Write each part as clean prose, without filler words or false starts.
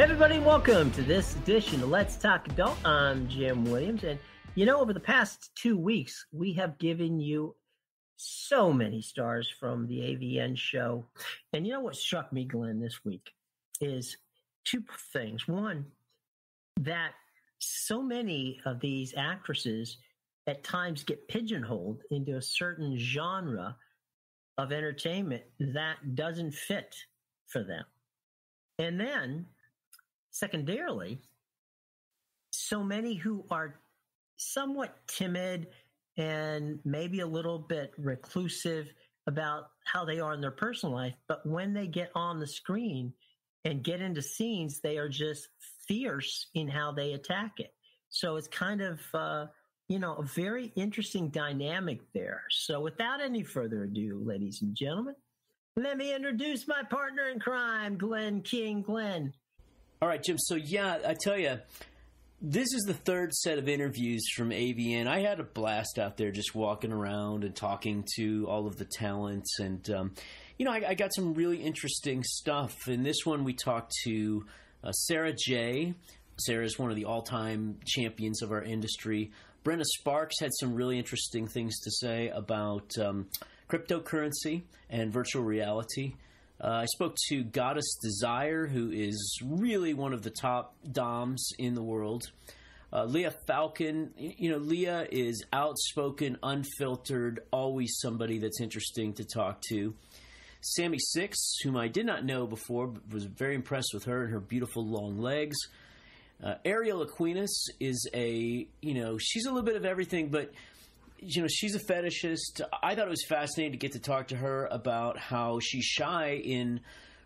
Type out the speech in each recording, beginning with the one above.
Everybody, welcome to this edition of Let's Talk Adult. I'm Jim Williams, and over the past 2 weeks, we have given you so many stars from the AVN show. And what struck me, Glenn, this week is two things. One, that so many of these actresses at times get pigeonholed into a certain genre of entertainment that doesn't fit for them. And then, secondarily, so many who are somewhat timid and maybe a little bit reclusive about how they are in their personal life, but when they get on the screen and get into scenes, they are just fierce in how they attack it. So it's kind of, a very interesting dynamic there. So without any further ado, ladies and gentlemen, let me introduce my partner in crime, Glenn King. Glenn. All right, Jim. So, I tell you, this is the third set of interviews from AVN. I had a blast out there just walking around and talking to all of the talents. And, I got some really interesting stuff. In this one, we talked to Sara Jay. Sara is one of the all-time champions of our industry. Brenna Sparks had some really interesting things to say about cryptocurrency and virtual reality. I spoke to Goddess Desire, who is really one of the top doms in the world. Leya Falcon, Leya is outspoken, unfiltered, always somebody that's interesting to talk to. Sammy Six, whom I did not know before, but was very impressed with her and her beautiful long legs. Ariel Aquinas is she's a little bit of everything, but she's a fetishist. I thought it was fascinating to get to talk to her about how she's shy in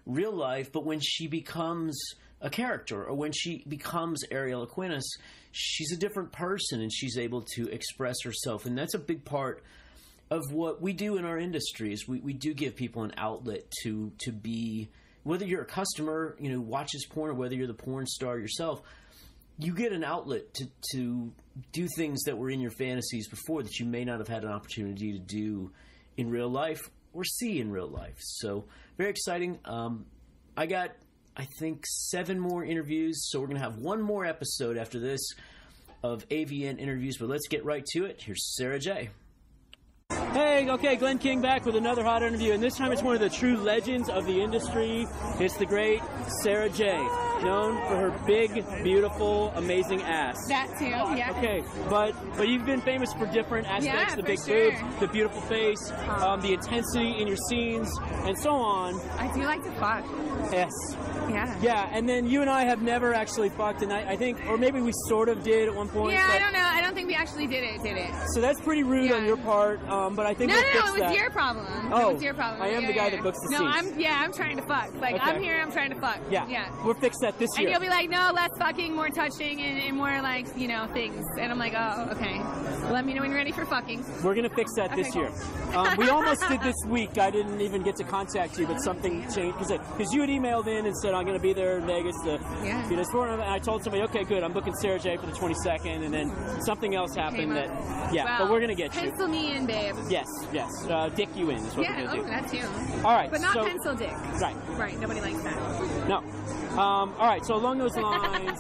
real life, but when she becomes a character or when she becomes Ariel Aquinas, she's a different person and she's able to express herself. And that's a big part of what we do in our industry is we do give people an outlet to be, whether you're a customer, watches porn, or whether you're the porn star yourself, you get an outlet to do things that were in your fantasies before that you may not have had an opportunity to do in real life or see in real life. So very exciting. I got, I think, 7 more interviews. So we're going to have one more episode after this of AVN interviews, but let's get right to it. Here's Sara Jay. Hey, okay, Glenn King back with another hot interview, and this time it's one of the true legends of the industry. It's the great Sara Jay, known for her big, beautiful, amazing ass. That too, yeah. Okay, but you've been famous for different aspects, the big boobs, the beautiful face, the intensity in your scenes, and so on. I do like to fuck. Yes. Yeah. Yeah, and then you and I have never actually fucked, and I think, or maybe we sort of did at one point. Yeah, I don't know. I don't think we actually did it. So that's pretty rude on your part, but I think we'll fix that. No, it was your problem. Oh, it was your problem. I am the guy that books the scenes. I'm trying to fuck. Like, okay. I'm here, I'm trying to fuck. Yeah. We'll fix that this year. And you'll be like, no, less fucking, more touching, and more, like, things. And I'm like, oh, okay. Let me know when you're ready for fucking. We're going to fix that this year. We almost did this week. I didn't even get to contact you, but something changed. Because you had emailed in and said, I'm going to be there in Vegas to be this for. And I told somebody, okay, good, I'm booking Sara Jay for the 22nd. And then something else happened but we're going to get you. Pencil me in, babe. Yes. Dick you in is what we're going to do. That's you. All right. But not pencil dick. Right. Nobody likes that. No. All right, so along those lines,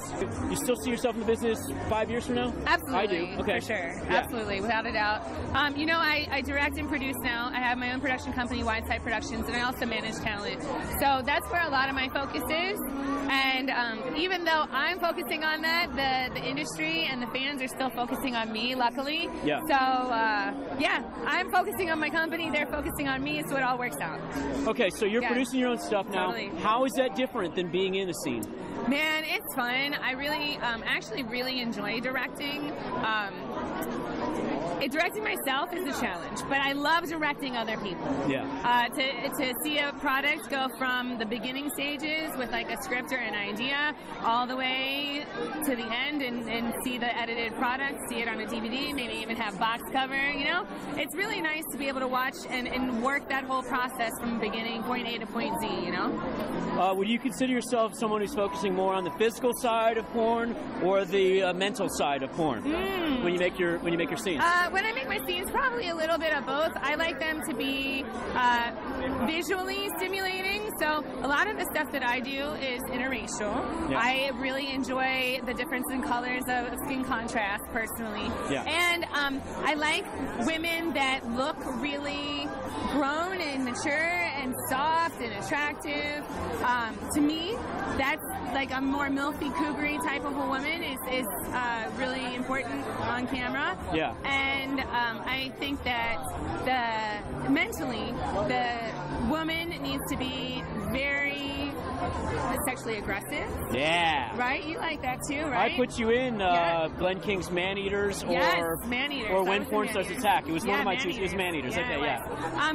you still see yourself in the business 5 years from now? Absolutely. I do. Okay. For sure. Yeah. Absolutely, without a doubt. I direct and produce now. I have my own production company, Wideside Productions, and I also manage talent. So that's where a lot of my focus is. And even though I'm focusing on that, the industry and the fans are still focusing on me, luckily. Yeah. So, I'm focusing on my company, they're focusing on me, so it all works out. Okay, so you're producing your own stuff now. Totally. How is that different than being in the scene? Man, it's fun. I really, actually really enjoy directing. Directing myself is a challenge, but I love directing other people. Yeah. To see a product go from the beginning stages with like a script or an idea all the way to the end and see the edited product, see it on a DVD, maybe even have box cover, It's really nice to be able to watch and work that whole process from beginning, point A to point Z, Would you consider yourself someone who's focusing more on the physical side of porn or the mental side of porn when you make your scenes? When I make my scenes, probably a little bit of both. I like them to be visually stimulating. So a lot of the stuff that I do is interracial. Yeah. I really enjoy the difference in colors of skin contrast personally. Yeah. And I like women that look really grown and mature and soft and attractive. To me, that's like a more milfy, cougary type of a woman is really important on camera. Yeah. And I think that mentally, the woman needs to be very sexually aggressive. Yeah. Right? You like that too, right? I put you in Glenn King's Man-Eaters or Man-Eaters. or When Porn Stars Attack. It was one of my choices. It was Man-Eaters. Okay, yeah.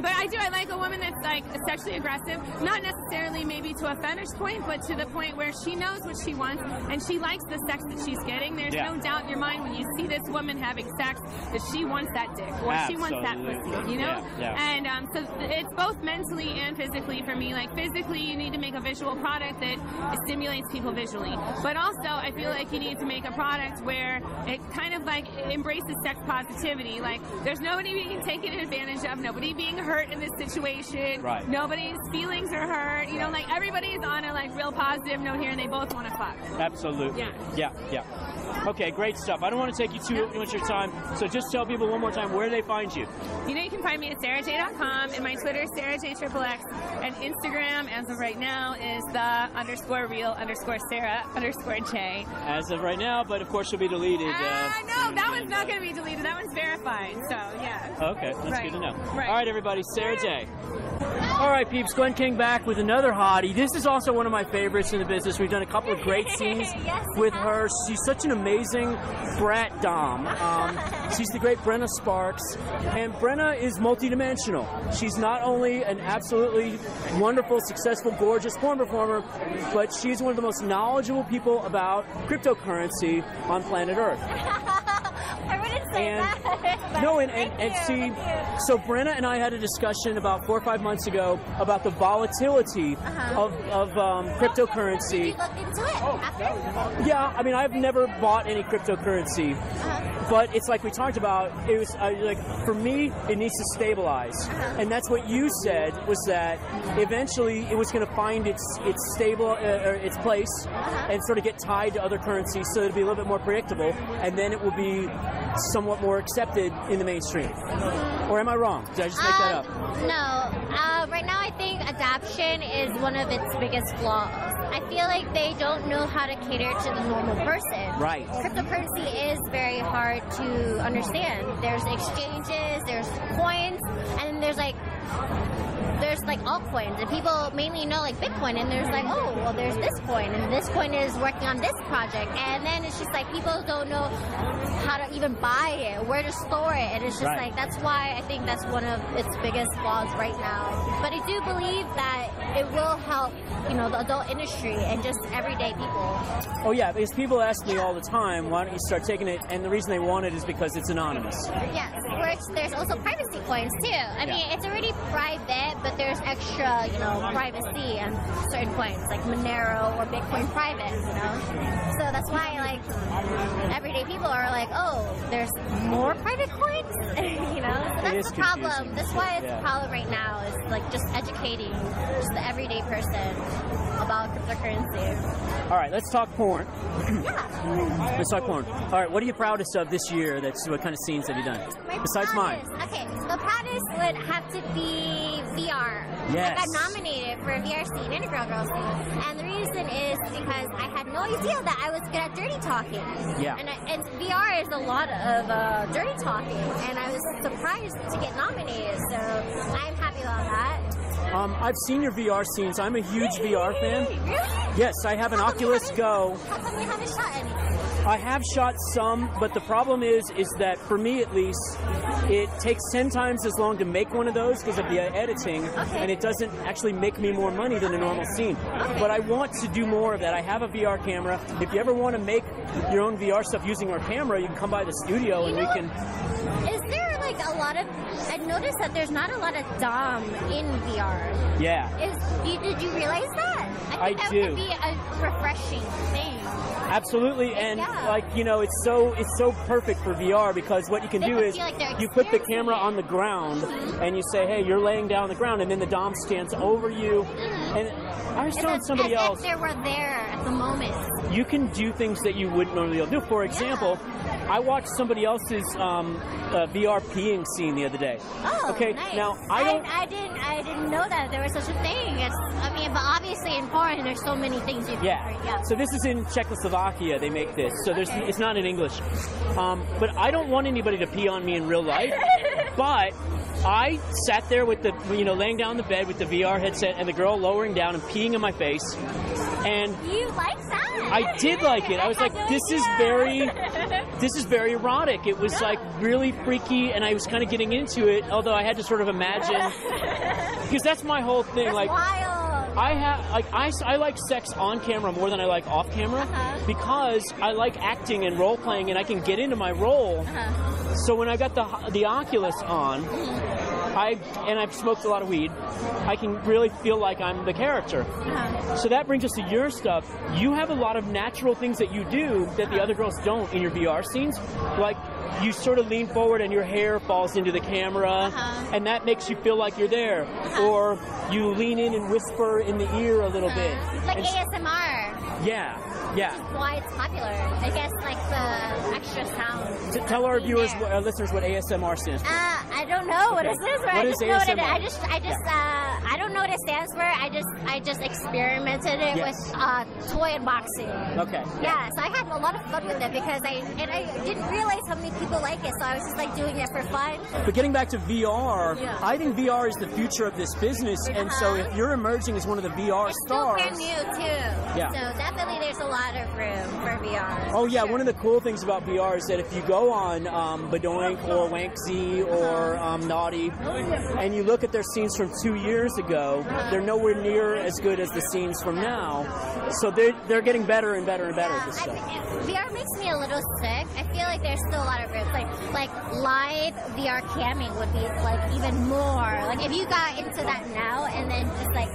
But I like a woman that's like sexually aggressive, not necessarily maybe to a fetish point, but to the point where she knows what she wants and she likes the sex that she's getting. There's no doubt in your mind when you see this woman having sex that she wants that dick or she wants that pussy, you know? Yeah. And so it's both mentally and physically for me. Like physically, you need to make a visual product that stimulates people visually. But also, I feel like you need to make a product where it kind of like embraces sex positivity. Like there's nobody being taken advantage of, nobody being hurt in this situation. Right. Nobody's feelings are hurt. You know, like everybody's on a like real positive note here and they both want to fuck. Absolutely. Yeah. Okay, great stuff. I don't want to take you too much of your time, so just tell people one more time where they find you. You know, you can find me at sarajay.com, and my Twitter is SarahJXXX, and Instagram, as of right now, is the _real_Sarah_J. As of right now, but of course she'll be deleted. No, that one's not going to be deleted. That one's verified, so yeah. Okay, that's good to know. Right. All right, everybody, Sara Jay. All right, peeps, Glenn King back with another hottie. This is also one of my favorites in the business. We've done a couple of great scenes with her. She's such an amazing brat dom. She's the great Brenna Sparks, and Brenna is multidimensional. She's not only an absolutely wonderful, successful, gorgeous porn performer, but she's one of the most knowledgeable people about cryptocurrency on planet Earth. I wouldn't say that. No, and see, so Brenna and I had a discussion about 4 or 5 months ago about the volatility of cryptocurrency. Did you look into it after? Yeah, I mean, I've never bought any cryptocurrency, but it's like we talked about, it was like, for me, it needs to stabilize. And that's what you said, was that eventually it was going to find its stable, or its place, and sort of get tied to other currencies so it'll be a little bit more predictable, and then it will be somewhat more accepted in the mainstream. Or am I wrong? Did I just make that up? No. Right now I think adoption is one of its biggest flaws. I feel like they don't know how to cater to the normal person. Right. Cryptocurrency is very hard to understand. There's exchanges, there's coins, and there's like altcoins, and people mainly know like Bitcoin, and there's like, oh, well, there's this coin, and this coin is working on this project, and then it's just like people don't know how to even buy it, where to store it, and it's just like, that's why I think that's one of its biggest flaws right now. But I do believe that it will help, you know, the adult industry and just everyday people. Oh yeah, because people ask me all the time, why don't you start taking it, and the reason they want it is because it's anonymous. Yes, which there's also privacy coins too. I mean, it's already private, but there's extra, you know, privacy on certain coins, like Monero or Bitcoin Private, you know? So that's why, like, everyday people are like, oh, there's more private coins? You know? So that's the problem. That's why it's a problem right now, is, like, just educating just the everyday person about cryptocurrency. All right, let's talk porn. Let's talk porn. All right, what are you proudest of this year? What kind of scenes have you done? Besides mine. Okay, the proudest would have to be VR. Yes. I got nominated for a VR scene and a girl scene. And the reason is because I had no idea that I was good at dirty talking. Yeah. And VR is a lot of dirty talking. And I was surprised to get nominated. So I'm happy about that. I've seen your VR scenes. I'm a huge VR fan. Really? Yes, I have an Oculus Go. How come you haven't shot any? I have shot some, but the problem is that for me at least, it takes 10 times as long to make one of those because of the editing, and it doesn't actually make me more money than a normal scene. But I want to do more of that. I have a VR camera. If you ever want to make your own VR stuff using our camera, you can come by the studio and we can... Is there like a lot of... I've noticed that there's not a lot of dom in VR. Yeah. Did you realize that? I think that do. would be a refreshing thing. Absolutely, and like it's so perfect for VR because what you can do is you put the camera on the ground and you say, hey, you're laying down on the ground, and then the Dom stands over you. And I was telling somebody else, if they were there at the moment. You can do things that you wouldn't normally do. For example, I watched somebody else's VR peeing scene the other day. Oh, okay. Nice. Now I didn't know that there was such a thing. But obviously in foreign there's so many things you can. Yeah. So this is in Czechoslovakia. They make this. So it's not in English. But I don't want anybody to pee on me in real life. But I sat there with the laying down on the bed with the VR headset and the girl lowering down and peeing in my face. And you like that? I did like it. I was like, this is very erotic. It was like really freaky, and I was kind of getting into it. Although I had to sort of imagine, because that's my whole thing. That's like, wild. I like sex on camera more than I like off camera because I like acting and role playing, and I can get into my role. So when I got the Oculus on, I've smoked a lot of weed, I can really feel like I'm the character. So that brings us to your stuff. You have a lot of natural things that you do that the other girls don't in your VR scenes. Like, you sort of lean forward and your hair falls into the camera, and that makes you feel like you're there. Or you lean in and whisper in the ear a little bit. Like ASMR. Yeah. Which is why it's popular. I guess like the extra sound. Tell our viewers, our listeners, what ASMR stands for. I don't know what it stands for. What is ASMR? I don't know what it stands for. I just experimented it with toy unboxing. Okay. Yeah, so I had a lot of fun with it because I didn't realize how many people like it, so I was just like doing it for fun. But getting back to VR, I think VR is the future of this business, and so if you're emerging as one of the VR stars, it's still brand new too. Yeah. So definitely there's a lot of room for VR. Oh yeah, one of the cool things about VR is that if you go on Badoink or Wanksy or Naughty, and you look at their scenes from 2 years ago, they're nowhere near as good as the scenes from now. So they're getting better and better and better at this stuff. VR makes me a little sick. I feel like there's still a lot of room. Like live VR camming would be like even more. Like if you got into that now and then just like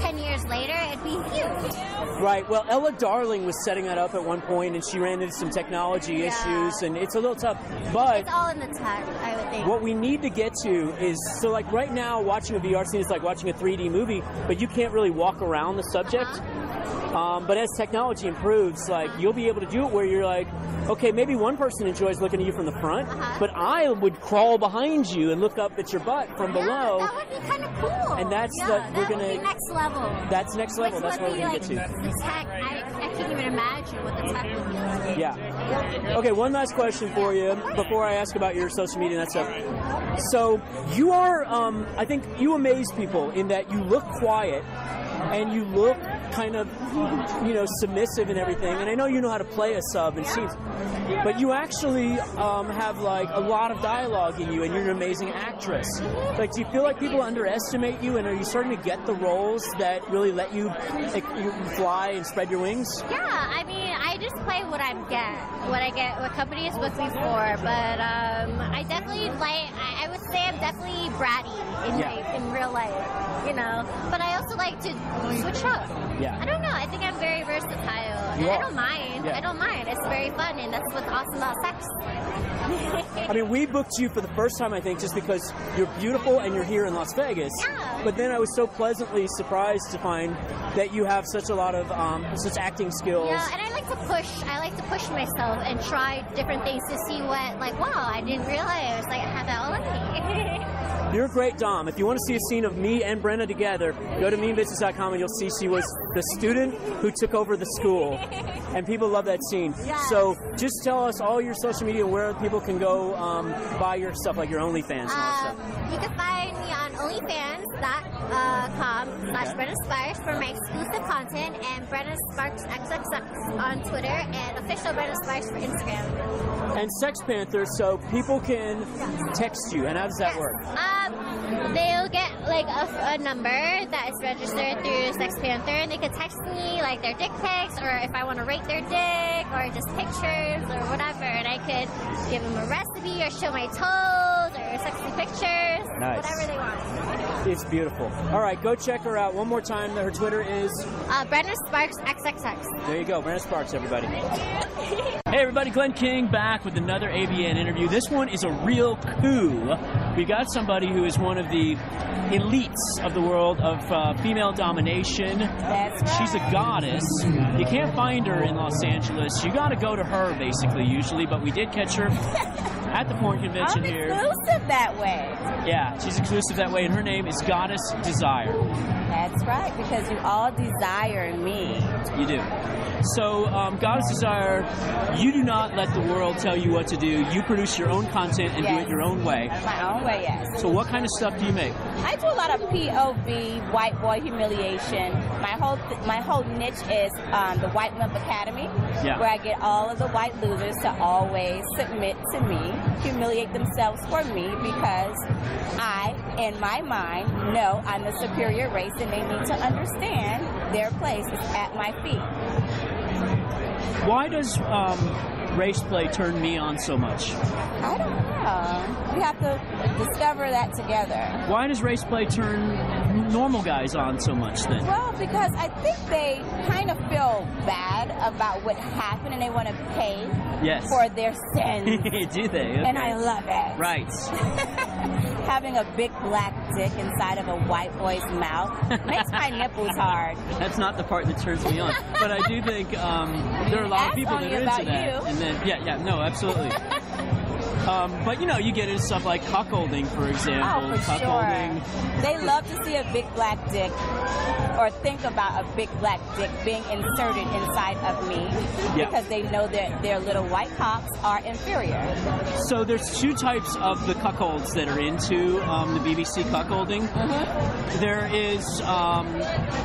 10 years later, it'd be huge. Right. Well, Ella Darling was setting that up at one point, and she ran into some technology issues, and it's a little tough. But it's all in the tech, I would think. What we need to get to is, so like right now, watching a VR scene is like watching a 3D movie, but you can't really walk around the subject. But as technology improves, like you'll be able to do it where you're like, okay, maybe one person enjoys looking at you from the front, but I would crawl behind you and look up at your butt from below. That would be kind of cool. And that's we're gonna be next level. That's next level. That's what we're gonna get to. The tech, I can't even imagine what the tech would be like. Yeah. Okay, one last question for you before I ask about your social media and that stuff. So you are, I think you amaze people in that you look quiet and you look kind of, submissive and everything. And I know you know how to play a sub and scenes, but you actually have like a lot of dialogue in you, and you're an amazing actress. Like, do you feel like people underestimate you, and are you starting to get the roles that really let you fly and spread your wings? Yeah, I mean, I just play what what companies book me for, but I definitely I would say I'm definitely bratty in real life, but I also like to switch up. Yeah. I don't know. I think I'm very versatile. And I don't mind. Yeah. I don't mind. It's very fun, and that's what's awesome about sex. I mean, we booked you for the first time, I think, just because you're beautiful and you're here in Las Vegas. Yeah. But then I was so pleasantly surprised to find that you have such a lot of such acting skills. Yeah, and I like to push myself and try different things to see what, wow, I didn't realize I have that all in me. You're a great Dom. If you want to see a scene of me and Brenna together, go to meanbitches.com and you'll see she was the student who took over the school. And people love that scene. Yes. So just tell us all your social media, where people can go buy your stuff, like your OnlyFans and all that stuff. You can find me on OnlyFans.com/Brenna Sparks for my exclusive content, and Brenna Sparks XXX on Twitter, and official Brenna Sparks for Instagram. And Sex Panther, so people can text you. And how does that work? They'll get a number that is registered through Sex Panther, and they can text me their dick pics, or if I want to rate their dick, or just pictures or whatever, and I could give them a recipe or show my toes or sexy pictures. Nice. whatever they want. It's beautiful. All right, go check her out one more time. Her Twitter is... Brenna Sparks XXX. There you go. Brenna Sparks, everybody. Hey, everybody. Glenn King back with another AVN interview. This one is a real coup. We got somebody who is one of the elites of the world of female domination. That's right. She's a goddess. You can't find her in Los Angeles. You got to go to her, basically, usually. But we did catch her at the porn convention I'm here. exclusive that way. Yeah, she's exclusive that way, and her name is Goddess Desire. That's right, because you all desire me. You do. So, Goddess Desire, you do not let the world tell you what to do. You produce your own content and do it your own way. My own way, yes. So what kind of stuff do you make? I do a lot of POV, white boy humiliation. My whole niche is the White Wimp Academy, where I get all of the white losers to always submit to me, humiliate themselves for me, because I, in my mind, know I'm the superior race and they need to understand their place is at my feet. Why does race play turn me on so much? I don't know. We have to discover that together. Why does race play turn normal guys on so much then? Well, because I think they kind of feel bad about what happened and they want to pay for their sins. Do they? Okay. And I love it. Right. Having a big black dick inside of a white boy's mouth makes my nipples hard. That's not the part that turns me on. But I do think there are a lot of people that are into that. You. And then, no, absolutely. But, you get into stuff like cuckolding, for example. Oh, for cuckolding. Sure. They love to see a big black dick or think about a big black dick being inserted inside of me because they know that their little white cocks are inferior. So there's two types of the cuckolds that are into the BBC cuckolding. Mm-hmm. There is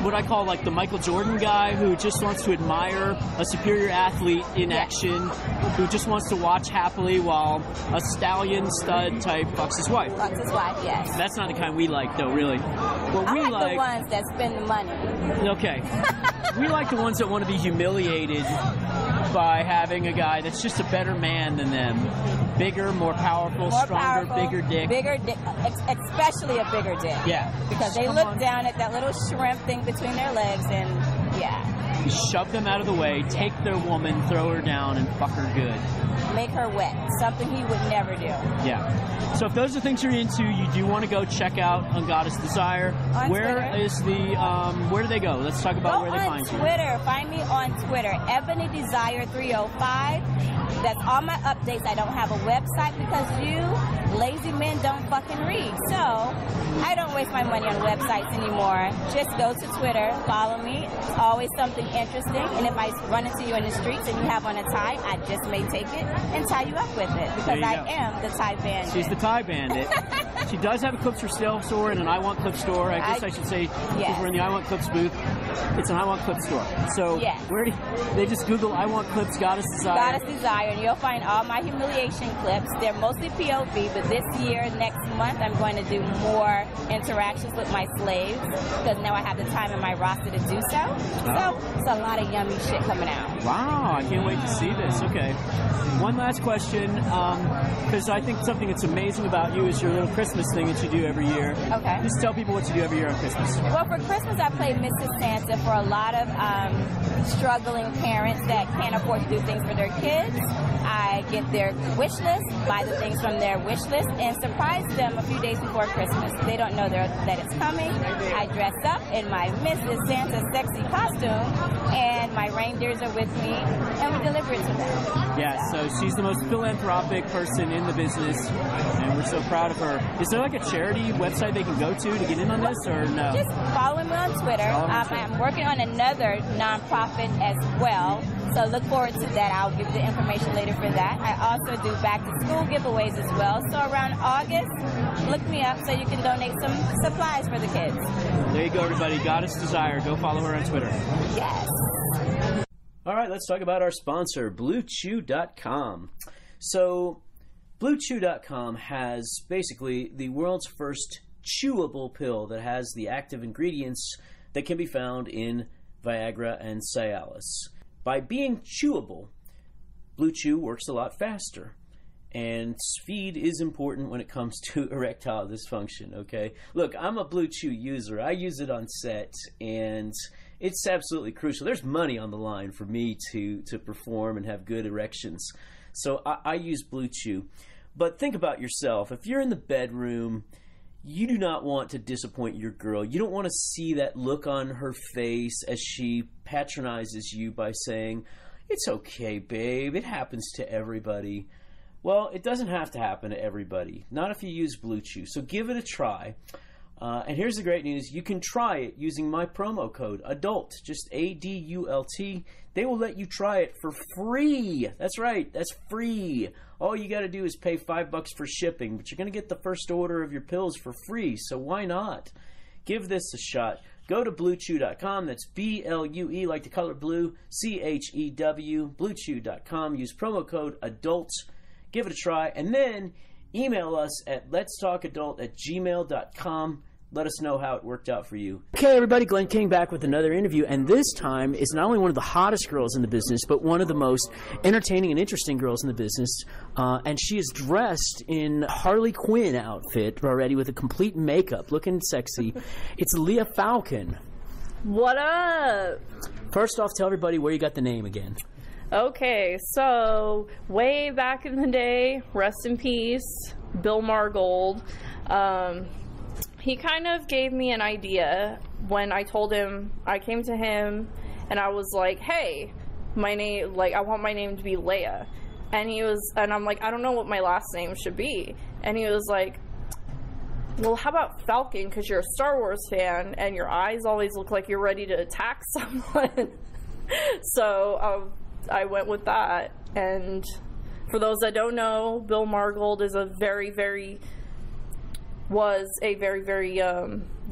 what I call like the Michael Jordan guy who just wants to admire a superior athlete in action, who just wants to watch happily while a stallion stud type fucks his wife. Fucks his wife, yes. That's not the kind we like, though, really. What we like the ones that spend the money. Okay. We like the ones that want to be humiliated by having a guy that's just a better man than them. Bigger, more powerful, stronger, bigger dick. Bigger dick, especially a bigger dick. Yeah. Because they look down at that little shrimp thing between their legs and, You shove them out of the way, take their woman, throw her down, and fuck her good. Make her wet. Something he would never do. Yeah. So if those are things you're into, you do want to go check out on Goddess Desire. On where Twitter. is the where do they go? Let's talk about where they find you. Twitter. Find me on Twitter. Ebony Desire 305. That's all my updates. I don't have a website because you lazy men don't fucking read. So I don't waste my money on websites anymore. Just go to Twitter, follow me. It's always something interesting. And if I run into you in the streets and you have on a tie, I just may take it and tie you up with it because I am the tie bandit. She's the tie bandit. She does have a Clips for Sale store and an I Want Clips store. I guess I should say because we're in the I Want Clips booth. It's an I Want Clips store. So where do they just Google I Want Clips Goddess Desire? Goddess Desire, and you'll find all my humiliation clips. They're mostly POV, but this year, next month, I'm going to do more interactions with my slaves because now I have the time in my roster to do so. So it's a lot of yummy shit coming out. Wow, I can't wait to see this. Okay. One last question, because I think something that's amazing about you is your little Christmas thing that you do every year. Okay. Just tell people what you do every year on Christmas. Well, for Christmas, I play Mrs. Santa for a lot of struggling parents that can't afford to do things for their kids. I get their wish list, buy the things from their wish list, and surprise them a few days before Christmas. They don't know that it's coming. I dress up in my Mrs. Santa sexy costume, and my reindeers are with me, and we deliver it to them. Yeah, so she's the most philanthropic person in the business, and we're so proud of her. Is there like a charity website they can go to get in on this, or no? Just follow me on Twitter. I'm working on another nonprofit as well. So look forward to that. I'll give the information later for that. I also do back to school giveaways as well. So around August, look me up so you can donate some supplies for the kids. There you go, everybody. Goddess Desire. Go follow her on Twitter. Yes. All right, let's talk about our sponsor, BlueChew.com. So BlueChew.com has basically the world's first chewable pill that has the active ingredients that can be found in Viagra and Cialis. By being chewable, Blue Chew works a lot faster. And speed is important when it comes to erectile dysfunction, okay? Look, I'm a Blue Chew user. I use it on set, and it's absolutely crucial. There's money on the line for me to perform and have good erections. So I use Blue Chew. But think about yourself. If you're in the bedroom, you do not want to disappoint your girl. You don't want to see that look on her face as she patronizes you by saying, "It's okay, babe. It happens to everybody." Well, it doesn't have to happen to everybody. Not if you use Blue Chew. So give it a try. And here's the great news. You can try it using my promo code, ADULT, just ADULT. They will let you try it for free. That's right. That's free. All you got to do is pay $5 for shipping, but you're going to get the first order of your pills for free. So why not? Give this a shot. Go to BlueChew.com. That's BLUE, like the color blue, CHEW, BlueChew.com. Use promo code ADULT. Give it a try, and then email us at letstalkadult@gmail.com. Let us know how it worked out for you. Okay, everybody, Glenn King back with another interview, and this time is not only one of the hottest girls in the business, but one of the most entertaining and interesting girls in the business, and she is dressed in Harley Quinn outfit already with a complete makeup, looking sexy. It's Leya Falcon. What up? First off, tell everybody where you got the name again. Okay, so way back in the day, rest in peace, Bill Margold. He kind of gave me an idea when I told him, I came to him and I was like, hey, my name, like, I want my name to be Leya. And I'm like, I don't know what my last name should be. And he was like, well, how about Falcon? Because you're a Star Wars fan and your eyes always look like you're ready to attack someone. So I went with that. And for those that don't know, Bill Margold is a very, very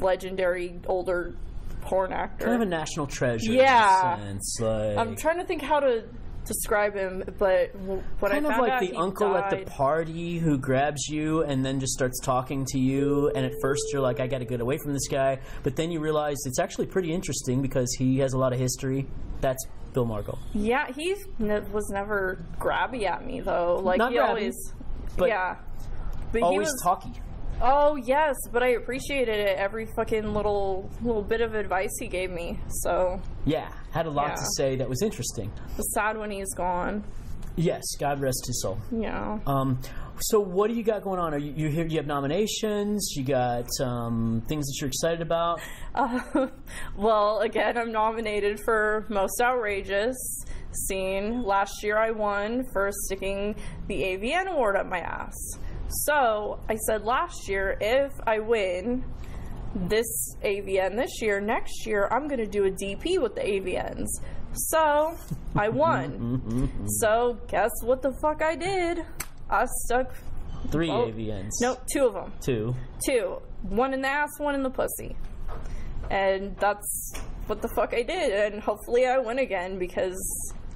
legendary older porn actor. Kind of a national treasure. Yeah. In a sense. Like, I'm trying to think how to describe him, but what kind I of found like out, the he uncle died. at the party who grabs you and then just starts talking to you, and at first you're like, I gotta get away from this guy, but then you realize it's actually pretty interesting because he has a lot of history. That's Bill Margold. Yeah, he was never grabby at me though. Like, not he grabby, always, but yeah, but always he was talky. Oh yes, but I appreciated it. Every fucking little bit of advice he gave me. So yeah, had a lot Yeah. to say that was interesting. it was sad when he's gone. Yes, God rest his soul. Yeah. So what do you got going on? Are you here? You have nominations? You got things that you're excited about? Well, again, I'm nominated for Most Outrageous Scene. Last year I won for sticking the AVN award up my ass. So I said last year, if I win this AVN this year, next year I'm going to do a DP with the AVNs. So I won. So guess what the fuck I did? I stuck 3 AVNs. No, 2 of them. 2. 2. One in the ass, one in the pussy. And that's what the fuck I did. And hopefully I win again because...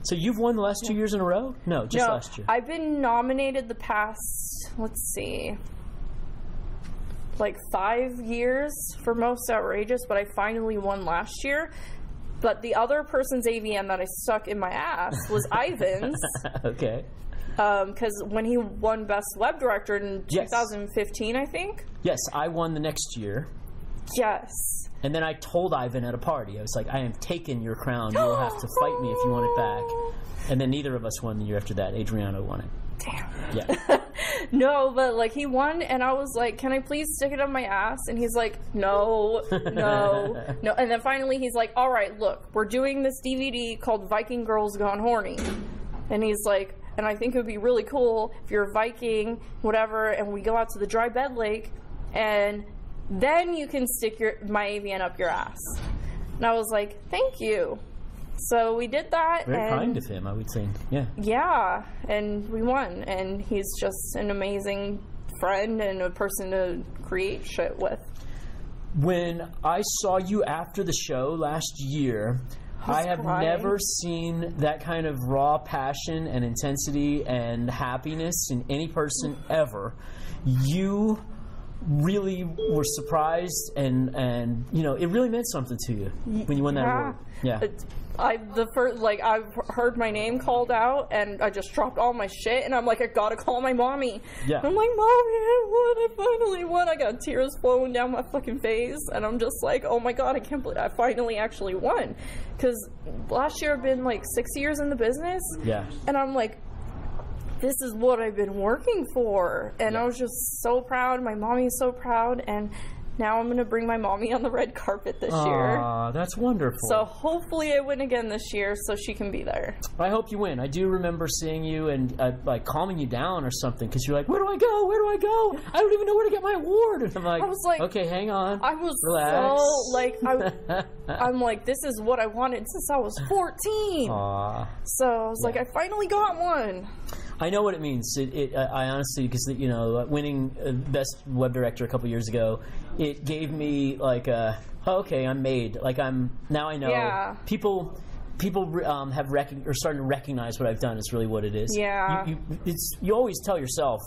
So you've won the last 2 years in a row? No, just last year. I've been nominated the past, let's see, like 5 years for Most Outrageous, but I finally won last year. But the other person's AVN that I stuck in my ass was Ivan's. Okay. Because when he won Best Web Director in 2015, I think. Yes, I won the next year. Yes. And then I told Ivan at a party, I was like, I am taking your crown. You will have to fight me if you want it back. And then neither of us won the year after that. Adriano won it. Damn. Yeah. No, but like he won, and I was like, can I please stick it on my ass? And he's like, no. And then finally he's like, all right, look, we're doing this DVD called Viking Girls Gone Horny. And he's like, and I think it would be really cool if you're a Viking, whatever, and we go out to the dry bed lake, and then you can stick my AVN up your ass. And I was like, thank you. So we did that. Very kind of him, I would say. Yeah. Yeah, and we won. And he's just an amazing friend and a person to create shit with. When I saw you after the show last year, I have never seen that kind of raw passion and intensity and happiness in any person ever. You really were surprised, and you know, it really meant something to you when you won that award. Yeah. I heard my name called out, and I just dropped all my shit, and I'm like, I gotta call my mommy. Yeah. I'm like, Mommy, I finally won. I got tears flowing down my fucking face, and I'm just like, oh my god, I can't believe I finally actually won. Because last year I've been like 6 years in the business. Yeah. And I'm like, this is what I've been working for. And I was just so proud. My mommy's so proud. And now I'm going to bring my mommy on the red carpet this year. Aw, that's wonderful. So hopefully I win again this year so she can be there. I hope you win. I do remember seeing you and like calming you down or something, because you're like, where do I go? Where do I go? I don't even know where to get my award. And I'm like, I was like, okay, hang on. I was relax. so like, I'm like, this is what I wanted since I was 14. Aww. So I was like, I finally got one. I know what it means. I honestly, because you know, winning Best Web Director a couple years ago, it gave me like a, okay, I'm made. Like now I know. Yeah. People have are starting to recognize what I've done. Is really what it is. Yeah. You always tell yourself,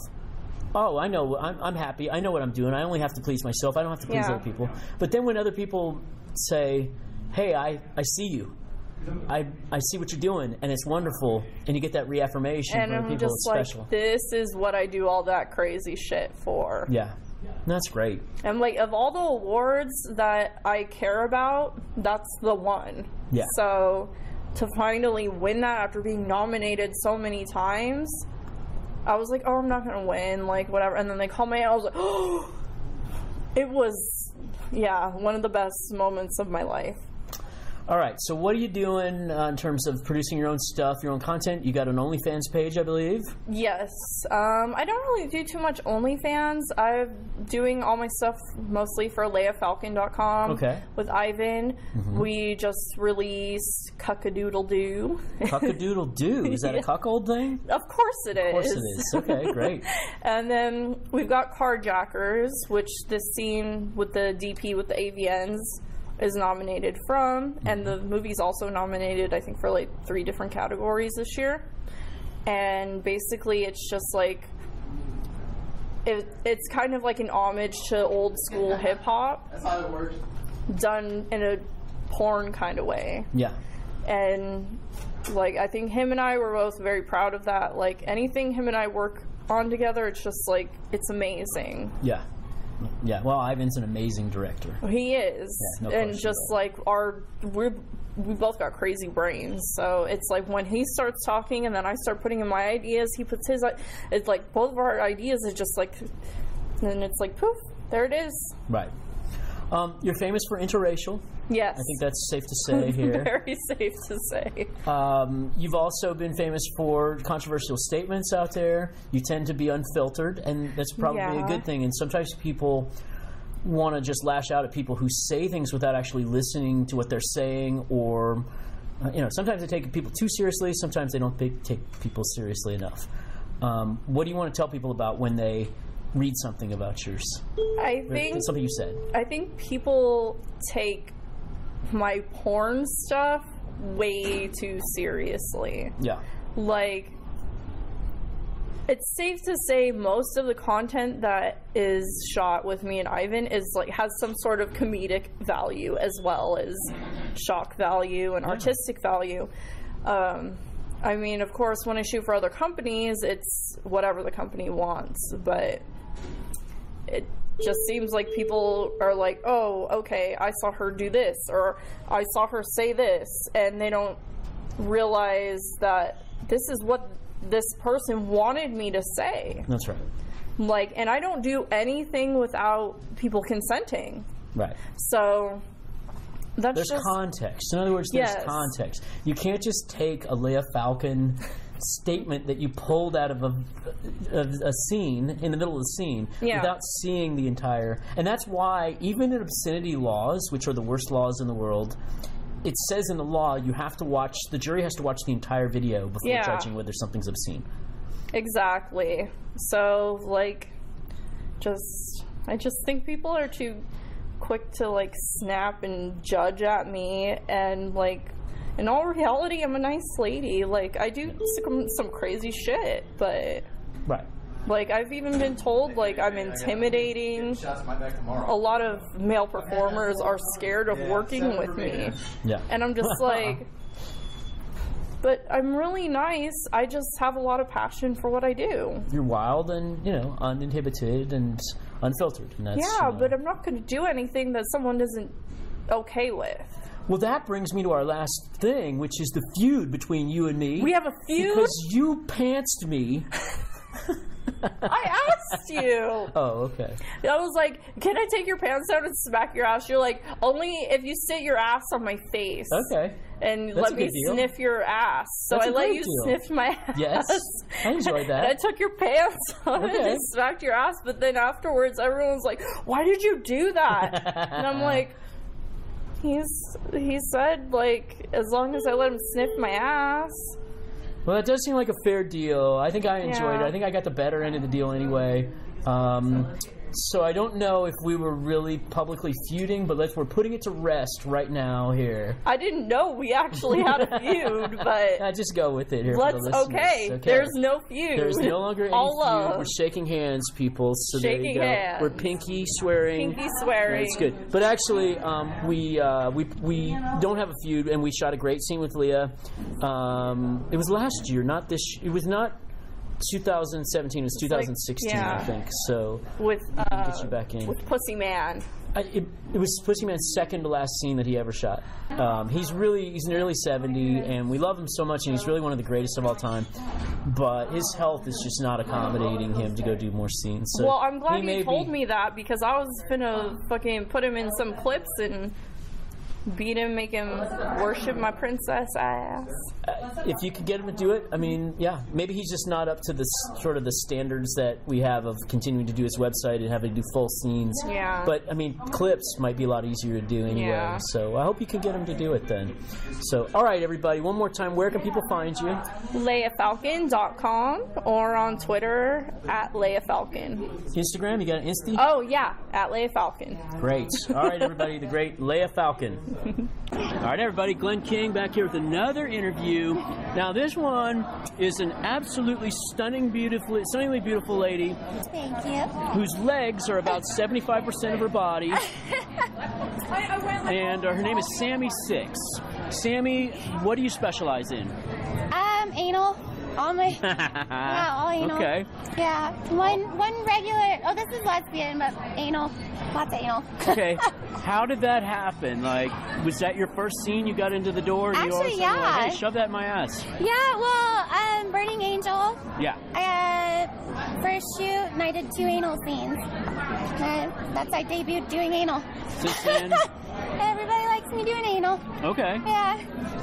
oh, I know, I'm happy. I know what I'm doing. I only have to please myself. I don't have to please other people. But then when other people say, hey, I see you. I see what you're doing, and it's wonderful, and you get that reaffirmation and from I'm people. just It's like, special. this is what I do all that crazy shit for. Yeah, that's great. And like, of all the awards that I care about, that's the one. Yeah. So to finally win that after being nominated so many times, I was like, oh, I'm not gonna win, like whatever. And then they called me out. I was like, oh, it was, yeah, one of the best moments of my life. All right, so what are you doing in terms of producing your own stuff, your own content? You got an OnlyFans page, I believe? Yes. I don't really do too much OnlyFans. I'm doing all my stuff mostly for LeyaFalcon.com. Okay. With Ivan. Mm-hmm. We just released Cuckadoodle-Doo. Cuckadoodle-Doo? Is that a cuckold thing? Of course it is. Of course it is. Okay, great. And then we've got Carjackers, which this scene with the DP with the AVNs is nominated from, and the movie's also nominated, I think, for like 3 different categories this year. And basically it's just like it's kind of like an homage to old school hip-hop. That's how it works. Done in a porn kind of way. Yeah. And like, I think him and I were both very proud of that. Like, anything him and I work on together, it's just like, it's amazing. Yeah. Yeah, well, Ivan's an amazing director. He is. Yeah, no and just like we both got crazy brains. So it's like when he starts talking and then I start putting in my ideas, he puts his, it's like both of our ideas are just like, and it's like, poof, there it is. Right. You're famous for interracial. Yes. I think that's safe to say here. Very safe to say. You've also been famous for controversial statements out there. You tend to be unfiltered, and that's probably a good thing. And sometimes people want to just lash out at people who say things without actually listening to what they're saying, or you know, sometimes they take people too seriously. Sometimes they don't take people seriously enough. What do you want to tell people about when they read something about yours? I think something you said. I think people take my porn stuff way too seriously. Yeah. Like, it's safe to say most of the content that is shot with me and Ivan is like, has some sort of comedic value as well as shock value and artistic value. I mean, of course, when I shoot for other companies, it's whatever the company wants, but it just seems like people are like, oh, okay, I saw her do this, or I saw her say this, and they don't realize that this is what this person wanted me to say. That's right. Like, and I don't do anything without people consenting. Right. So there's context. In other words, there's context. You can't just take a Leya Falcon statement that you pulled out of a scene, in the middle of the scene, without seeing the entire. And that's why, even in obscenity laws, which are the worst laws in the world, it says in the law you have to watch, the jury has to watch the entire video before judging whether something's obscene. Exactly. So, like, I just think people are too quick to, like, snap and judge at me, and, like, in all reality, I'm a nice lady. Like, I do some crazy shit, but... Right. Like, I've even been told, like, I'm intimidating. A lot of male performers are scared of working with me. Yeah. And I'm just like, but I'm really nice. I just have a lot of passion for what I do. You're wild and, you know, uninhibited and unfiltered. And that's, yeah, but I'm not going to do anything that someone isn't okay with. Well, that brings me to our last thing, which is the feud between you and me. We have a feud? Because you pantsed me. I asked you. Oh, okay. I was like, can I take your pants down and smack your ass? You're like, only if you sit your ass on my face. Okay. And That's let a me good deal. sniff your ass. So That's I a let great you deal. sniff my ass. Yes. I enjoyed that. And I took your pants off Okay. and smacked your ass. But then afterwards, everyone's like, why did you do that? And I'm like, he said, like, as long as I let him sniff my ass. Well, that does seem like a fair deal. I think I enjoyed it. I think I got the better end of the deal anyway. So I don't know if we were really publicly feuding, but we're putting it to rest right now here. I didn't know we actually had a feud, but just go with it here. let's for the listeners. okay. There's no feud. There's no longer any All feud. love. We're shaking hands, people. So there you Shaking go. hands. We're pinky swearing. Pinky swearing. It's good. But actually, we don't have a feud, and we shot a great scene with Leya. It was last year, not this. It was not 2017. It was 2016, I think. So with we can get you back in. with Pussy Man. It was Pussy Man's second to last scene that he ever shot. He's nearly 70, and we love him so much, and he's really one of the greatest of all time. But his health is just not accommodating him to go do more scenes. So well, I'm glad you told me that, because I was gonna fucking put him in some clips and beat him, make him worship my princess ass. If you could get him to do it, I mean, yeah, maybe he's just not up to the sort of the standards that we have of continuing to do his website and having to do full scenes. Yeah. But I mean, clips might be a lot easier to do anyway. Yeah. So I hope you can get him to do it then. So, all right, everybody, one more time, where can people find you? LeyaFalcon.com or on Twitter at Leya Falcon. Instagram, you got an Insta? Oh yeah, at Leya Falcon. Great. All right, everybody, the great Leya Falcon. All right, everybody, Glenn King back here with another interview. Now, this one is an absolutely stunningly beautiful lady. Thank you. Whose legs are about 75% of her body. And her name is Sammy Six. Sammy, what do you specialize in? Anal. All my yeah, all anal. Okay. Yeah, one regular. Oh, this is lesbian, but anal. Lots of anal. Okay. How did that happen? Like, was that your first scene? You got into the door and you all of a Actually, sudden were like, yeah. hey, shove that in my ass. Yeah, well, Burning Angel. Yeah. First shoot, and I did 2 anal scenes. I debuted doing anal. Since then? Everybody likes me doing anal. Okay. Yeah.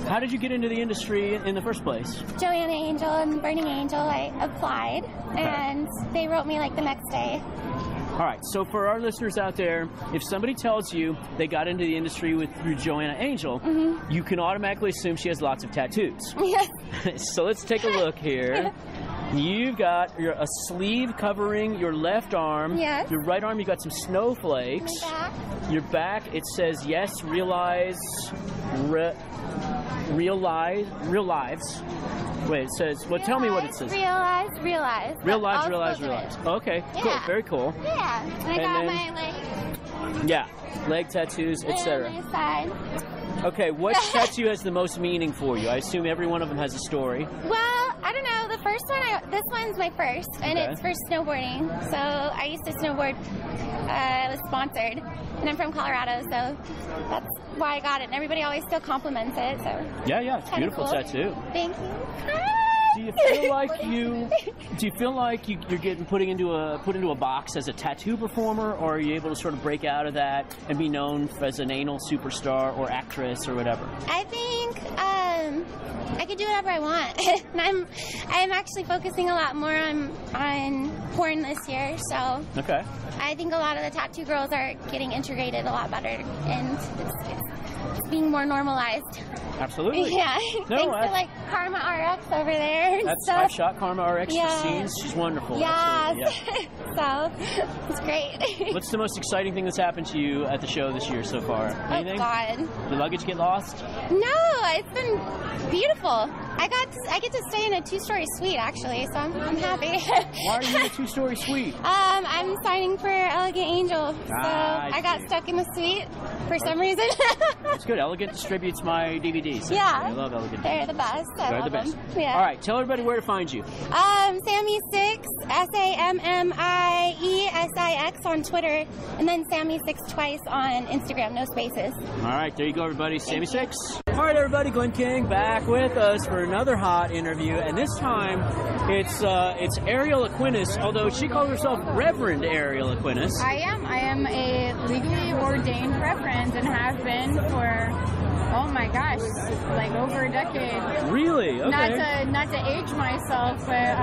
How did you get into the industry in the first place? Joanna Angel and Burning Angel, I applied, and they wrote me like the next day. All right, so for our listeners out there, if somebody tells you they got into the industry through Joanna Angel, you can automatically assume she has lots of tattoos. Yes. So let's take a look here. You've got a sleeve covering your left arm. Yes. Your right arm, you got some snowflakes. My back. Your back, it says, yes, real lives. Wait, it says, well, tell me what it says. Realize. Real lives. Okay, cool, Yeah. very cool. Yeah. And I got then- my leg Yeah, leg tattoos, etc. on my side. Okay, which tattoo has the most meaning for you? I assume every one of them has a story. Well, I don't know. The first one, this one's my first, and Okay. it's for snowboarding. So I used to snowboard. I was sponsored, and I'm from Colorado, so that's why I got it. And everybody always still compliments it. So Yeah, it's a kinda beautiful cool. tattoo. Thank you. Do you feel like you're getting put into a box as a tattoo performer, or are you able to sort of break out of that and be known as an anal superstar or actress or whatever? I think I could do whatever I want. And I'm actually focusing a lot more on porn this year. So Okay. I think a lot of the tattoo girls are getting integrated a lot better, and it's being more normalized. Absolutely. Yeah. No, Thanks to like Karma RX over there and I've stuff. shot Karma RX for Yeah. scenes. She's wonderful. Yes. Absolutely, yeah. So it's great. What's the most exciting thing that's happened to you at the show this year so far? Anything? Oh God. Did luggage get lost? No, it's been beautiful. I get to stay in a 2-story suite actually, so I'm happy. Why are you in a 2-story suite? I'm signing for Elegant Angel, so I got stuck in the suite for some reason. It's good. Elegant distributes my DVDs. Yeah, I love Elegant. They're the best. They're the best. Yeah. All right, tell everybody where to find you. Sammy6, SAMMIESIX on Twitter, and then Sammy6 twice on Instagram, no spaces. All right, there you go, everybody. Sammy6. All right, everybody. Glenn King back with us for another hot interview, and this time it's Ariel Aquinas, although she calls herself Reverend Ariel Aquinas. I am a legally ordained reverend and have been for, oh my gosh, like over a decade. Really? Okay. Not to age myself, but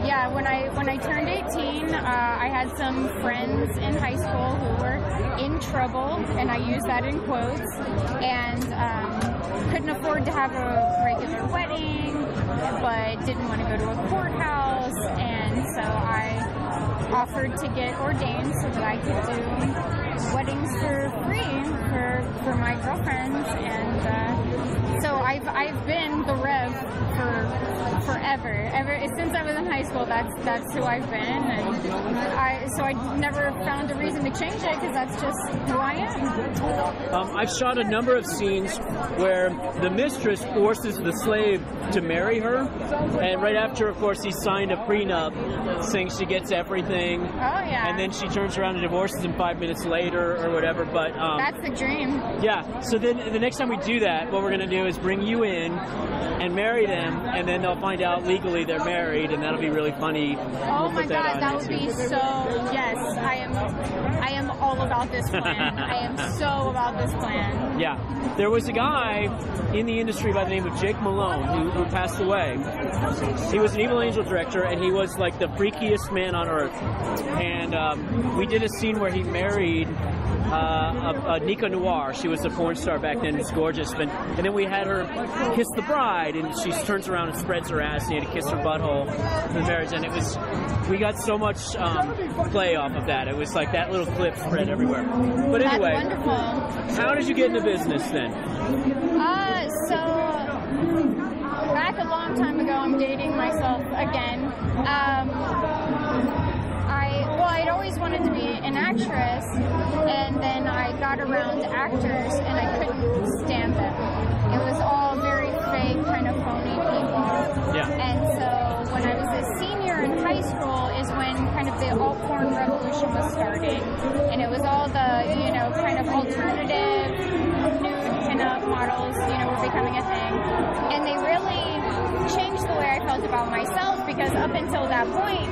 yeah, when I turned 18, I had some friends in high school who were in trouble, and I use that in quotes, and couldn't afford to have a regular wedding, but didn't want to go to a courthouse, and so I offered to get ordained so that I could do weddings for free for my girlfriends, and so I've been the Rev for forever. Ever since I was in high school, that's who I've been, and I never found a reason to change it because that's just who I am. I've shot a number of scenes where the mistress forces the slave to marry her, and right after, of course, he signed a prenup saying she gets everything. Oh yeah. And then she turns around and divorces him 5 minutes later or whatever. But that's the dream. Yeah. So then the next time we do that, what we're going to do is bring you in and marry them, and then they'll find out legally they're married, and that'll be really funny. Oh my God, that would be so. Yes, I am all about this plan. I am so about this plan. Yeah. There was a guy in the industry by the name of Jake Malone who passed away. He was an Evil Angel director, and he was like the freakiest man on earth. And we did a scene where he married a Nika Noir. She was a porn star back then. It was gorgeous. And then we had her kiss the bride, and she turns around and spreads her ass, and he had to kiss her butthole for the marriage. And we got so much play off of that. It was like that little clip spread everywhere. But anyway, that's wonderful. How did you get into business then? So back a long time ago, I'm dating myself again. I'd always wanted to be an actress, and then I got around actors, and I couldn't stand them. It was all very fake, kind of phony people. Yeah. And so when I was a senior in high school is when kind of the alt porn revolution was starting, and it was all the, kind of alternative nude pinup models, were becoming a thing, and they really changed the way I felt about myself, because up until that point,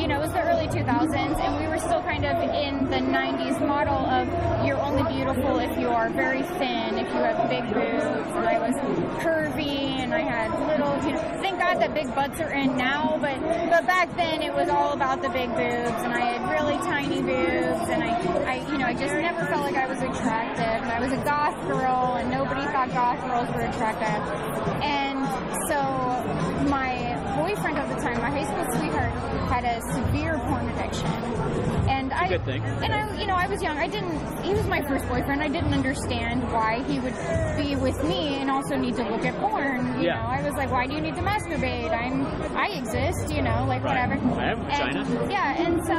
it was the early 2000s, and we were still kind of in the 90s model of you're only beautiful if you are very thin, if you have big boobs, and I was curvy, and I had little, thank God that big butts are in now, but back then it was all about the big boobs, and I had really tiny boobs, and I just never felt like I was attractive, and I was a goth girl, and nobody thought goth girls were attractive, and so my boyfriend at the time, my high school sweetheart, had a severe porn addiction, and good thing. And I was young. He was my first boyfriend. I didn't understand why he would be with me and also need to look at porn. You know, I was like, why do you need to masturbate? I exist, whatever. I have a vagina. And so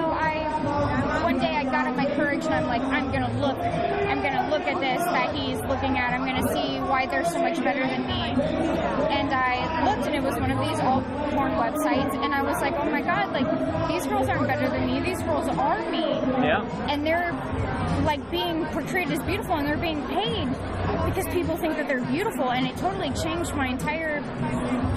one day I got up my courage and I'm like, I'm gonna look at this that he's looking at. I'm gonna see why they're so much better than me. And I looked, and it was one of these alt porn websites, and I was like, oh my God, like, these girls aren't better than me. These girls are me. Yeah. And they're like being portrayed as beautiful, and they're being paid because people think that they're beautiful, and it totally changed my entire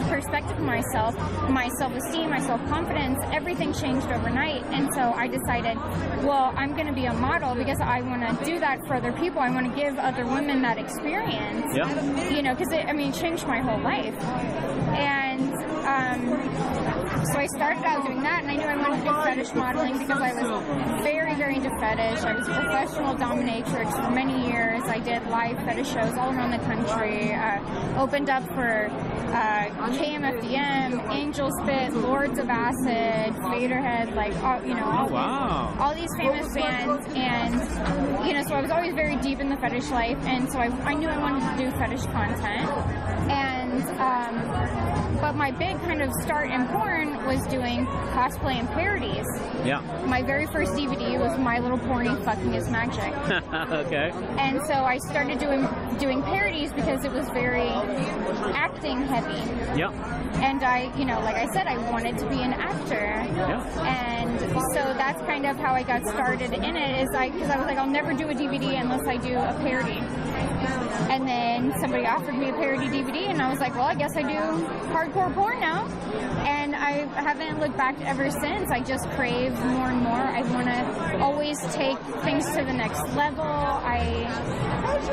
perspective of myself, my self-esteem, my self-confidence. Everything changed overnight. And so I decided, well, I'm going to be a model because I want to do that for other people. I want to give other women that experience, because it changed my whole life. And so I started out doing that, and I knew I wanted to do fetish modeling because I was very, very into fetish. I was a professional dominatrix for many years. I did live fetish shows all around the country. Opened up for KMFDM, Angel Spit, Lords of Acid, Faderhead, all these famous bands. And so I was always very deep in the fetish life, and so I knew I wanted to do fetish content. And but my big kind of start in porn was doing cosplay and parodies. Yeah. My very first DVD was My Little Pony Fucking Is Magic. Okay. And so I started doing parodies because it was very acting heavy. Yep. And I, you know, like I said, I wanted to be an actor. Yeah. And so that's kind of how I got started in it, because I was like, I'll never do a DVD unless I do a parody. And then somebody offered me a parody DVD, and I was like, well, I guess I do hardcore porn now. And I haven't looked back ever since. I just crave more and more. I want to always take things to the next level. I,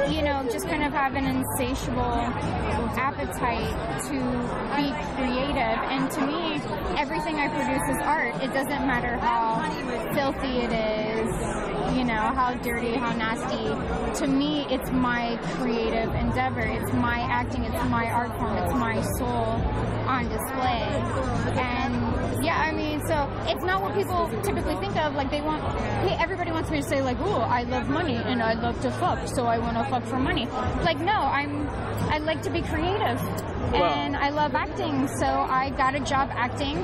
you know, just kind of have an insatiable appetite to be creative. And to me, everything I produce is art. It doesn't matter how filthy it is, you know, how dirty, how nasty. To me, it's my creative endeavor. It's my acting. It's my art form. It's my soul on display. And yeah, I mean, so it's not what people typically think of. Like, they want, hey, everybody wants me to say, like, oh, I love money and I love to fuck, so I want to fuck for money. Like, no, I like to be creative and I love acting, so I got a job acting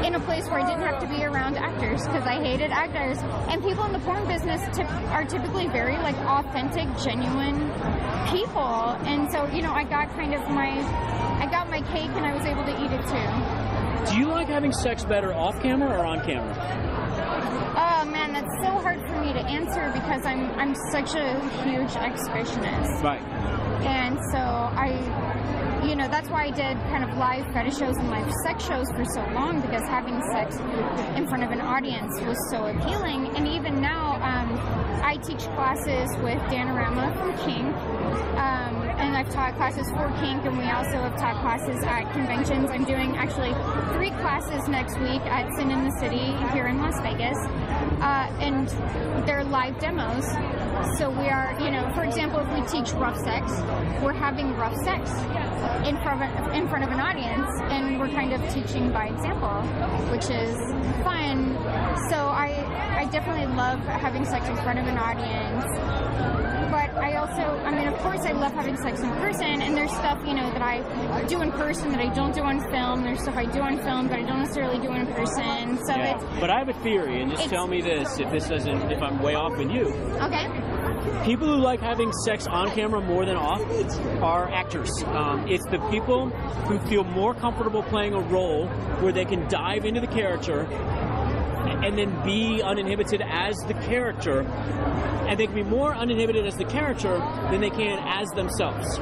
in a place where I didn't have to be around actors, because I hated actors. And people in the porn business are typically very, like, authentic, genuine people. And so, you know, I got my cake and I was able to eat it too. Do you like having sex better off camera or on camera? Oh man, that's so hard for me to answer because I'm such a huge exhibitionist. Right. And so you know, that's why I did kind of live fetish shows and live sex shows for so long, because having sex in front of an audience was so appealing. And even now, I teach classes with Danorama from Kink, and I've taught classes for Kink, and we also have taught classes at conventions. I'm doing actually 3 classes next week at Sin in the City here in Las Vegas, and they're live demos. So we are, you know, for example, if we teach rough sex, we're having rough sex in front of an audience, and we're kind of teaching by example, which is fun. So I definitely love having sex in front of an audience. But I also, I mean, of course I love having sex in person, and there's stuff, you know, that I do in person that I don't do on film. There's stuff I do on film that I don't necessarily do in person. So yeah. But I have a theory, and just tell me this, if I'm way off in you. Okay. People who like having sex on camera more than off are actors. It's the people who feel more comfortable playing a role where they can dive into the character and then be uninhibited as the character, and they can be more uninhibited as the character than they can as themselves.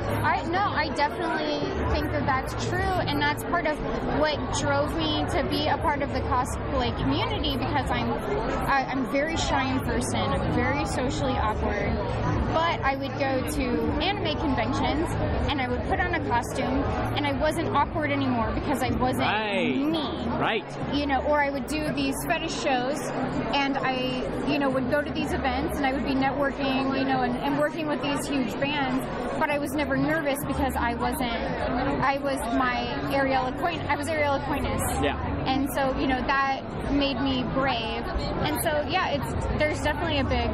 I definitely think that that's true, and that's part of what drove me to be a part of the cosplay community, because I'm very shy in person, I'm very socially awkward, but I would go to anime conventions and I would put on a costume and I wasn't awkward anymore because I wasn't me. Right. You know, or I would do these fetish shows and I, you know, would go to these events and I would be networking, you know, and working with these huge bands, but I was never nervous because I was Ariel Acquaintance. Yeah. And so, you know, that made me brave. And so, yeah, there's definitely a big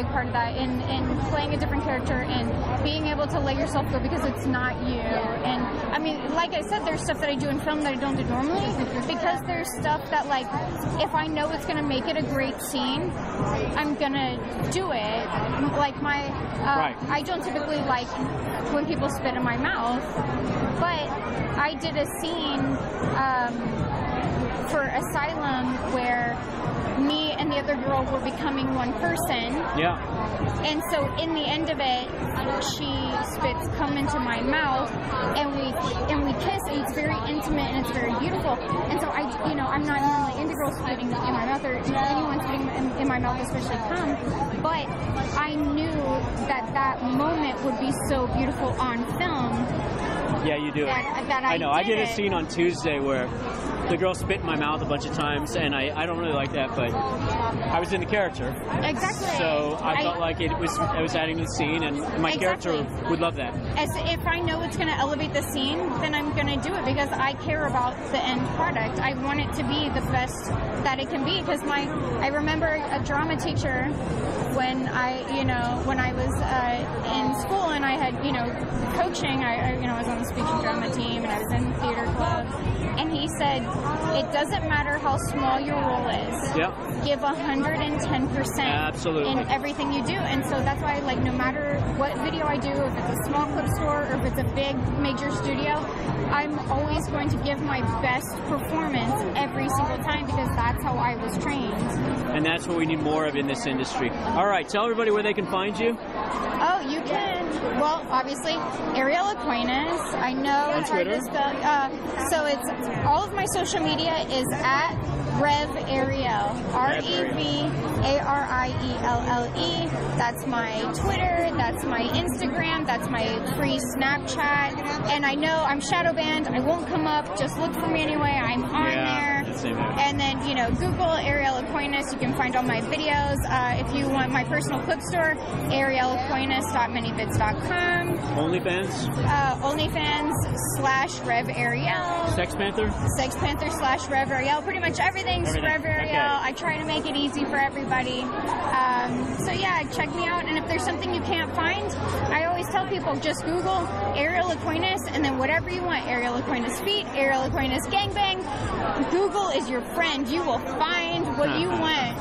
part of that in playing a different character and being able to let yourself go because it's not you. And I mean, like I said, there's stuff that I do in film that I don't do normally, because there's stuff that, like, if I know it's going to make it a great scene, I'm going to do it. Like I don't typically like when people spit in my mouth, but I did a scene for Asylum where me and the other girl were becoming one person. Yeah. And so in the end of it, she spits cum into my mouth, and we kiss, and it's very intimate and it's very beautiful. And so I'm not normally into girls spitting in my mouth or anyone spitting in my mouth, especially cum. But I knew that moment would be so beautiful on film. Yeah, you do. That I know. I did a scene on Tuesday where the girl spit in my mouth a bunch of times, and I don't really like that, but I was in the character. Exactly. So I felt like I was adding to the scene, and my character would love that. As if I know it's going to elevate the scene, then I'm going to do it because I care about the end product. I want it to be the best that it can be, because I remember a drama teacher when I was in school and I had, coaching, I was on the speech and drama team and I was in the theater club, and he said, it doesn't matter how small your role is. Yep. Give 110% Absolutely. in everything you do. And so that's why, like, no matter what video I do, if it's a small clip store or if it's a big major studio, I'm always going to give my best performance every single time, because that's how I was trained. And that's what we need more of in this industry. All right, tell everybody where they can find you. Oh, you can. Well, obviously, Ariel Aquinas. I know it's hard to spell. So it's all of my social media is at Rev Ariel. REVARIELLE. That's my Twitter. That's my Instagram. That's my free Snapchat. And I know I'm shadow banned. I won't come up. Just look for me anyway. I'm on there. And then, Google Ariel Aquinas. You can find all my videos. If you want my personal clip store, arielaquinas.manyvids.com. OnlyFans? OnlyFans/Rev Ariel. Sex Panther? Sex Panther/Rev Ariel. Pretty much everything's Rev Ariel. Okay. I try to make it easy for everybody. So yeah, check me out. And if there's something you can't find, I always tell people, just Google Ariel Aquinas and then whatever you want. Ariel Aquinas feet, Ariel Aquinas gangbang. Google is your friend. You will find what you want.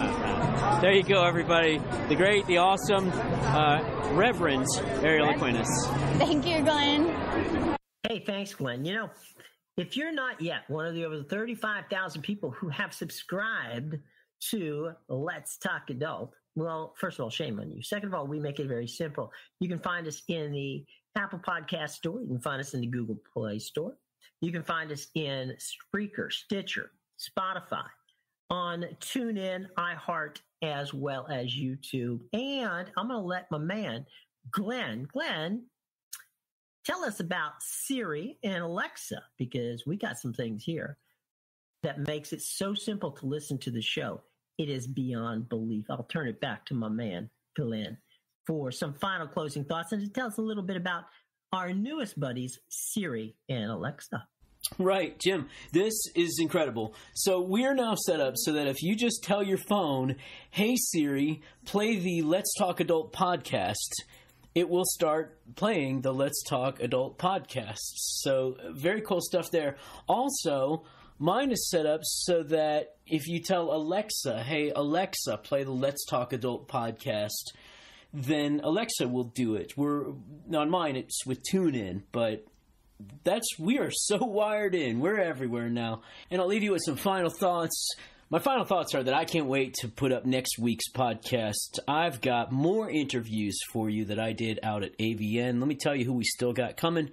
There you go, everybody. The great, the awesome Reverend Ariel Aquinas. Thank you, Glenn. Hey, thanks, Glenn. If you're not yet one of the over 35,000 people who have subscribed to Let's Talk Adult, well, first of all, shame on you. Second of all, we make it very simple. You can find us in the Apple Podcast Store. You can find us in the Google Play Store. You can find us in Spreaker, Stitcher, Spotify, on TuneIn, iHeart, as well as YouTube. And I'm going to let my man, Glenn, tell us about Siri and Alexa, because we got some things here that makes it so simple to listen to the show. It is beyond belief. I'll turn it back to my man, Glenn, for some final closing thoughts and to tell us a little bit about our newest buddies, Siri and Alexa. Right, Jim, this is incredible. So we're now set up so that if you just tell your phone, hey Siri, play the Let's Talk Adult podcast, it will start playing the Let's Talk Adult podcasts. So very cool stuff there. Also, mine is set up so that if you tell Alexa, hey Alexa, play the Let's Talk Adult podcast, then Alexa will do it. On mine, it's with TuneIn, but we are so wired in. We're everywhere now. And I'll leave you with some final thoughts. My final thoughts are that I can't wait to put up next week's podcast. I've got more interviews for you that I did out at AVN. Let me tell you who we still got coming.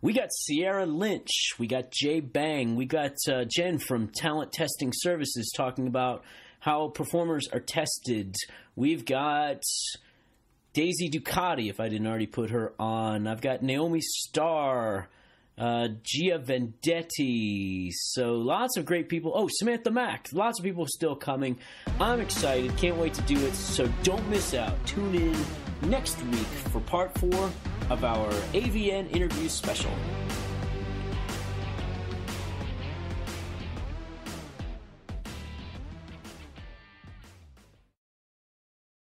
We got Sierra Lynch. We got Jay Bang. We got Jen from Talent Testing Services talking about how performers are tested. We've got Daisy Ducati, if I didn't already put her on. I've got Naomi Starr. Gia Vendetti. So lots of great people. Oh, Samantha Mack. Lots of people still coming. I'm excited. Can't wait to do it. So don't miss out. Tune in next week for part 4 of our AVN interview special.